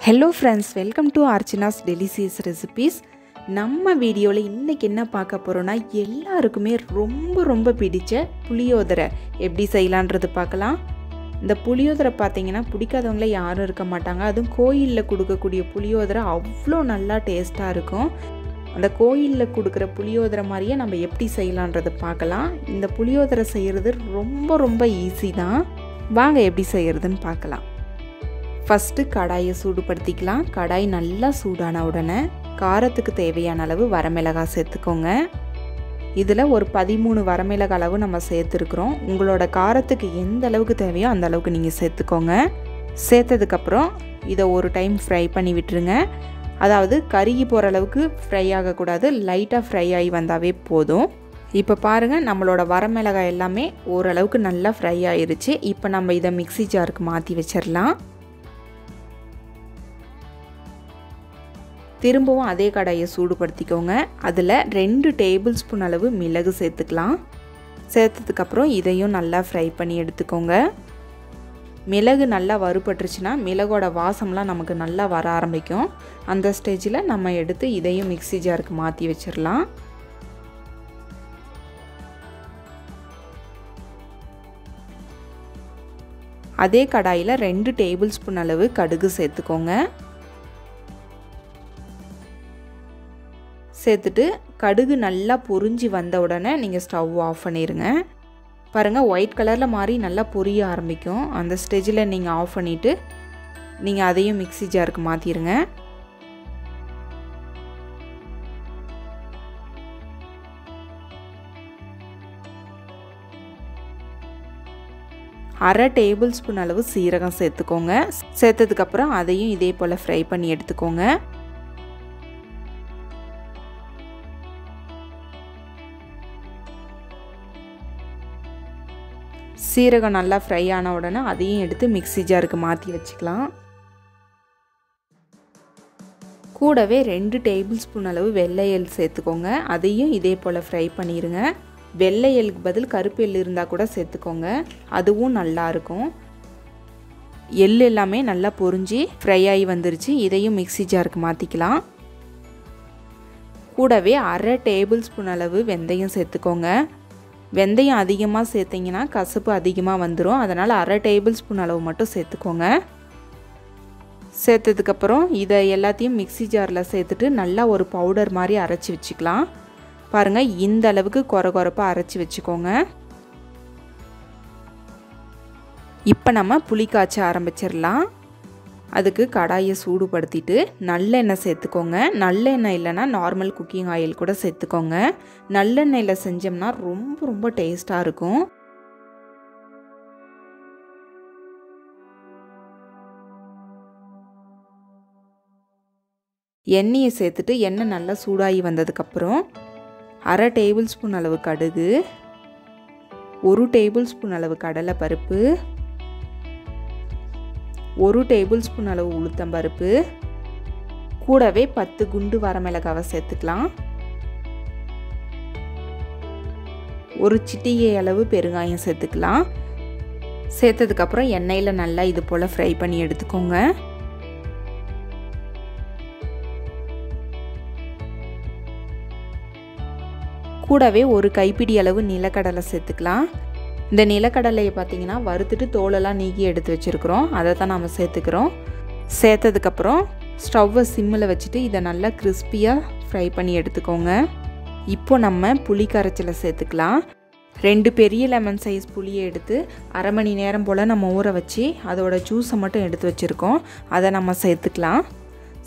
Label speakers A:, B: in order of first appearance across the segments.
A: Hello friends, welcome to Archana's Delicious Recipes. நம்ம வீடியோல இன்னைக்கு என்ன பார்க்க போறோம்னா எல்லாருக்குமே ரொம்ப பிடிச்ச புளியோதரை எப்படி செய்யலாம்ன்றது பார்க்கலாம். இந்த புளியோதரை பாத்தீங்கன்னா பிடிக்காதவங்களே யாரும் இருக்க மாட்டாங்க. அதுவும் கோயில்ல கொடுக்கக்கூடிய புளியோதரை அவ்ளோ நல்லா டேஸ்டா இருக்கும். அந்த கோயில்ல கொடுக்கிற புளியோதரை மாதிரியே நம்ம எப்படி செய்யலாம்ன்றது பார்க்கலாம். இந்த புளியோதரை செய்யிறது ரொம்ப ஈஸி தான். வாங்க எப்படி செய்யிறதுன்னு பார்க்கலாம். First கடாயை சூடுபடுத்திக்கலாம். கடாய் நல்லா சூடான உடனே காரத்துக்கு தேவையான அளவு வரமிளகாய் சேர்த்துக்கோங்க. இதுல ஒரு 13 வரமிளகாய் அளவு நம்ம சேர்த்துக்கிறோம். உங்களோட காரத்துக்கு எந்த அளவுக்கு தேவையோ அந்த அளவுக்கு நீங்க சேர்த்துக்கோங்க. சேர்த்ததுக்கு அப்புறம் இத ஒரு டைம் ஃப்ரை பண்ணி விட்டுருங்க. அதாவது கருகி போற அளவுக்கு ஃப்ரை ஆக கூடாது. லைட்டா ஃப்ரை ஆகி வந்தாவே போதும். இப்போ பாருங்க நம்மளோட வரமிளகாய் எல்லாமே ஓரளவுக்கு நல்லா ஃப்ரை ஆயிருச்சு. இப்போ நம்ம இத மிக்ஸி ஜாருக்கு மாத்தி வெச்சிரலாம். திரும்பவும் அதே கடாயை சூடுபடுத்திக்கோங்க. அதில் 2 டேபிள் ஸ்பூன் அளவு மிளகு சேர்த்துக்கலாம். சேர்த்ததுக்கு அப்புறம் இதையும் நல்லா ஃப்ரை பண்ணி எடுத்துக்கோங்க. மிளகு நல்லா வறுபட்டுருச்சுன்னா மிளகோட வாசம்லாம் நமக்கு நல்லா வர ஆரம்பிக்கும். அந்த ஸ்டேஜில் நம்ம எடுத்து இதையும் மிக்ஸி ஜாருக்கு மாற்றி வச்சிடலாம். அதே கடாயில் 2 டேபிள் ஸ்பூன் அளவு கடுகு சேர்த்துக்கோங்க. சேர்த்துட்டு கடுகு நல்லா பொரிஞ்சு வந்த உடனே நீங்கள் ஸ்டவ் ஆஃப் பண்ணிடுங்க. பாருங்கள் ஒயிட் கலரில் மாறி நல்லா பொரிய ஆரம்பிக்கும். அந்த ஸ்டேஜில் நீங்கள் ஆஃப் பண்ணிவிட்டு நீங்கள் அதையும் மிக்ஸி ஜாருக்கு மாற்றிடுங்க. அரை டேபிள் ஸ்பூன் அளவு சீரகம் சேர்த்துக்கோங்க. சேர்த்ததுக்கப்புறம் அதையும் இதே போல் ஃப்ரை பண்ணி எடுத்துக்கோங்க. சீரகம் நல்லா ஃப்ரை ஆன உடனே அதையும் எடுத்து மிக்ஸி ஜாருக்கு மாற்றி வச்சுக்கலாம். கூடவே 2 டேபிள் ஸ்பூன் அளவு வெள்ளை எள் சேர்த்துக்கோங்க. அதையும் இதே போல் ஃப்ரை பண்ணிடுங்க. வெள்ளை எள்ளுக்கு பதில் கருப்பு எள் இருந்தால் கூட சேர்த்துக்கோங்க. அதுவும் நல்லா இருக்கும். எள் எல்லாமே நல்லா பொரிஞ்சு ஃப்ரை ஆகி வந்துருச்சு. இதையும் மிக்ஸி ஜாருக்கு மாற்றிக்கலாம். கூடவே அரை டேபிள் ஸ்பூன் அளவு வெந்தயம் சேர்த்துக்கோங்க. வெந்தயம் அதிகமாக சேர்த்திங்கன்னா கசப்பு அதிகமாக வந்துடும். அதனால் அரை டேபிள் ஸ்பூன் அளவு மட்டும் சேர்த்துக்கோங்க. சேர்த்ததுக்கப்புறம் இதை எல்லாத்தையும் மிக்ஸி ஜாரில் சேர்த்துட்டு நல்லா ஒரு பவுடர் மாதிரி அரைச்சி வச்சுக்கலாம். பாருங்கள் இந்த அளவுக்கு கொரகொரப்பாக அரைச்சி வச்சுக்கோங்க. இப்போ நம்ம புளி காய்ச்ச ஆரம்பிச்சிடலாம். அதுக்கு கடாயை சூடுபடுத்திட்டு நல்லெண்ணெய் சேர்த்துக்கோங்க. நல்லெண்ணெய் இல்லைன்னா நார்மல் குக்கிங் ஆயில் கூட சேர்த்துக்கோங்க. நல்லெண்ணெயில் செஞ்சோம்னா ரொம்ப டேஸ்ட்டாக இருக்கும். எண்ணெயை சேர்த்துட்டு எண்ணெய் நல்லா சூடாகி வந்ததுக்கப்புறம் அரை டேபிள் ஸ்பூன் அளவு கடுகு, 1 டேபிள் ஸ்பூன் அளவு கடலை பருப்பு, 1 டேபிள் ஸ்பூன் அளவு உளுத்தம்பருப்பு, கூடவே 10 குண்டு வரமிளகாவை சேர்த்துக்கலாம். ஒரு சிட்டிகை அளவு பெருங்காயம் சேர்த்துக்கலாம். சேர்த்ததுக்கப்புறம் எண்ணெயில் நல்லா இது போல் ஃப்ரை பண்ணி எடுத்துக்கோங்க. கூடவே ஒரு கைப்பிடி அளவு நிலக்கடலை சேர்த்துக்கலாம். இந்த நிலக்கடலையை பார்த்தீங்கன்னா வறுத்துட்டு தோலெல்லாம் நீக்கி எடுத்து வச்சுருக்கிறோம். அதை தான் நம்ம சேர்த்துக்கிறோம். சேர்த்ததுக்கப்புறம் ஸ்டவ்வை சிம்மில் வச்சுட்டு இதை நல்லா கிறிஸ்பியாக ஃப்ரை பண்ணி எடுத்துக்கோங்க. இப்போ நம்ம புளி கரைச்சலை சேர்த்துக்கலாம். 2 பெரிய லெமன் சைஸ் புளியை எடுத்து அரை மணி நேரம் போல் நம்ம ஊற வச்சு அதோட ஜூஸை மட்டும் எடுத்து வச்சுருக்கோம். அதை நம்ம சேர்த்துக்கலாம்.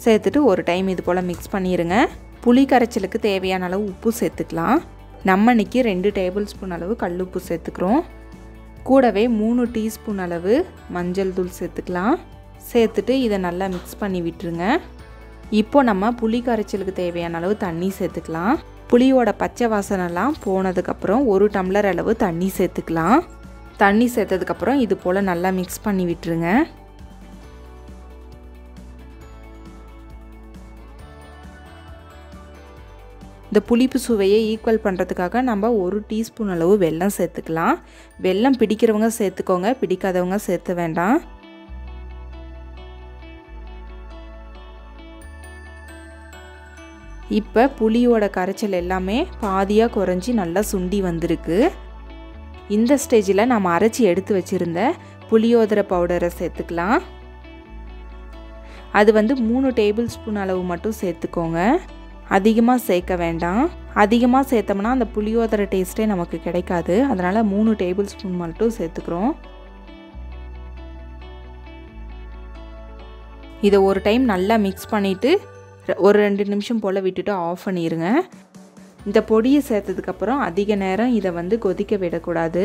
A: சேர்த்துட்டு ஒரு டைம் இது போல் மிக்ஸ் பண்ணிடுங்க. புளி கரைச்சலுக்கு தேவையான அளவு உப்பு சேர்த்துக்கலாம். நம்ம இன்னைக்கு 2 டேபிள் ஸ்பூன் அளவு கல்லுப்பு சேர்த்துக்கிறோம். கூடவே 3 டீஸ்பூன் அளவு மஞ்சள் தூள் சேர்த்துக்கலாம். சேர்த்துட்டு இதை நல்லா மிக்ஸ் பண்ணி விட்டுருங்க. இப்போ நம்ம புளி கரைச்சலுக்கு தேவையான அளவு தண்ணி சேர்த்துக்கலாம். புளியோட பச்சை வாசனைலாம் போனதுக்கப்புறம் 1 டம்ளர் அளவு தண்ணி சேர்த்துக்கலாம். தண்ணி சேர்த்ததுக்கப்புறம் இது போல் நல்லா மிக்ஸ் பண்ணி விட்டுருங்க. இந்த புளிப்பு சுவையை ஈக்குவல் பண்ணுறதுக்காக நம்ம 1 டீஸ்பூன் அளவு வெல்லம் சேர்த்துக்கலாம். வெல்லம் பிடிக்கிறவங்க சேர்த்துக்கோங்க, பிடிக்காதவங்க சேர்த்த வேண்டாம். இப்போ புளியோட கரைச்சல் எல்லாமே பாதியாக குறைஞ்சி நல்லா சுண்டி வந்திருக்கு. இந்த ஸ்டேஜில் நம்ம அரைச்சி எடுத்து வச்சுருந்த புளியோதரை பவுடரை சேர்த்துக்கலாம். அது 3 டேபிள் ஸ்பூன் அளவு மட்டும் சேர்த்துக்கோங்க. அதிகமாக சேர்க்க வேண்டாம். அதிகமாக சேர்த்தோம்னா அந்த புளியோதரை டேஸ்ட்டே நமக்கு கிடைக்காது. அதனால் 3 டேபிள் ஸ்பூன் மட்டும் சேர்த்துக்கிறோம். இதை ஒரு டைம் நல்லா மிக்ஸ் பண்ணிவிட்டு ஒரு 2 நிமிஷம் போல் விட்டுட்டு ஆஃப் பண்ணிடுங்க. இந்த பொடியை சேர்த்ததுக்கப்புறம் அதிக நேரம் இதை கொதிக்க விடக்கூடாது.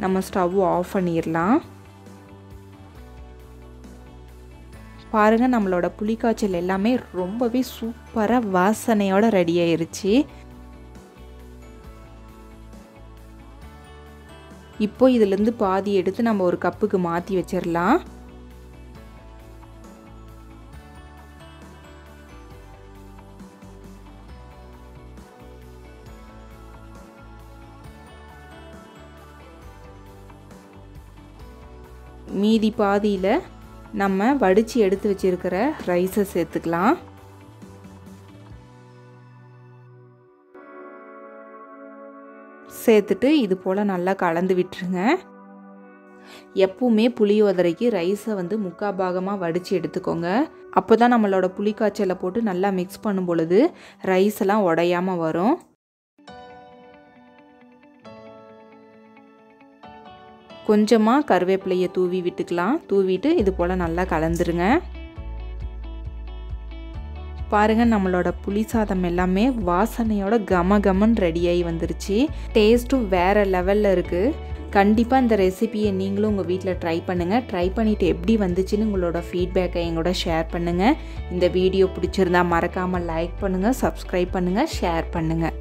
A: நம்ம ஸ்டவ் ஆஃப் பண்ணிடலாம். பாருங்கள், நம்மளோட புளிக்காய்ச்சல் எல்லாமே ரொம்பவே சூப்பராக வாசனையோட ரெடி ஆயிருச்சு. இப்போ இதிலேருந்து பாதி எடுத்து நம்ம ஒரு கப்புக்கு மாற்றி வச்சிடலாம். மீதி பாதியில் நம்ம வடித்து எடுத்து வச்சிருக்கிற ரைஸை சேர்த்துக்கலாம். சேர்த்துட்டு இது போல் நல்லா கலந்து விட்டுருங்க. எப்பவுமே புளியோதரைக்கு ரைஸை 3/4 பாகமாக வடித்து எடுத்துக்கோங்க. அப்போ தான் நம்மளோட புளிக்காய்ச்சலை போட்டு நல்லா மிக்ஸ் பண்ணும் பொழுது ரைஸ் எல்லாம் உடையாமல் வரும். கொஞ்சமாக கருவேப்பிலையை தூவி விட்டுக்கலாம். தூவிட்டு இது போல் நல்லா கலந்துருங்க. பாருங்கள், நம்மளோட புளி சாதம் எல்லாமே வாசனையோட கமகமன்னு ரெடியாகி வந்துருச்சு. டேஸ்ட்டும் வேறு லெவலில் இருக்குது. கண்டிப்பாக இந்த ரெசிபியை நீங்களும் உங்கள் வீட்டில் ட்ரை பண்ணுங்கள். ட்ரை பண்ணிவிட்டு எப்படி வந்துச்சுன்னு உங்களோட ஃபீட்பேக்கை எங்களோட ஷேர் பண்ணுங்கள். இந்த வீடியோ பிடிச்சிருந்தா மறக்காமல் லைக் பண்ணுங்கள், சப்ஸ்கிரைப் பண்ணுங்கள், ஷேர் பண்ணுங்கள்.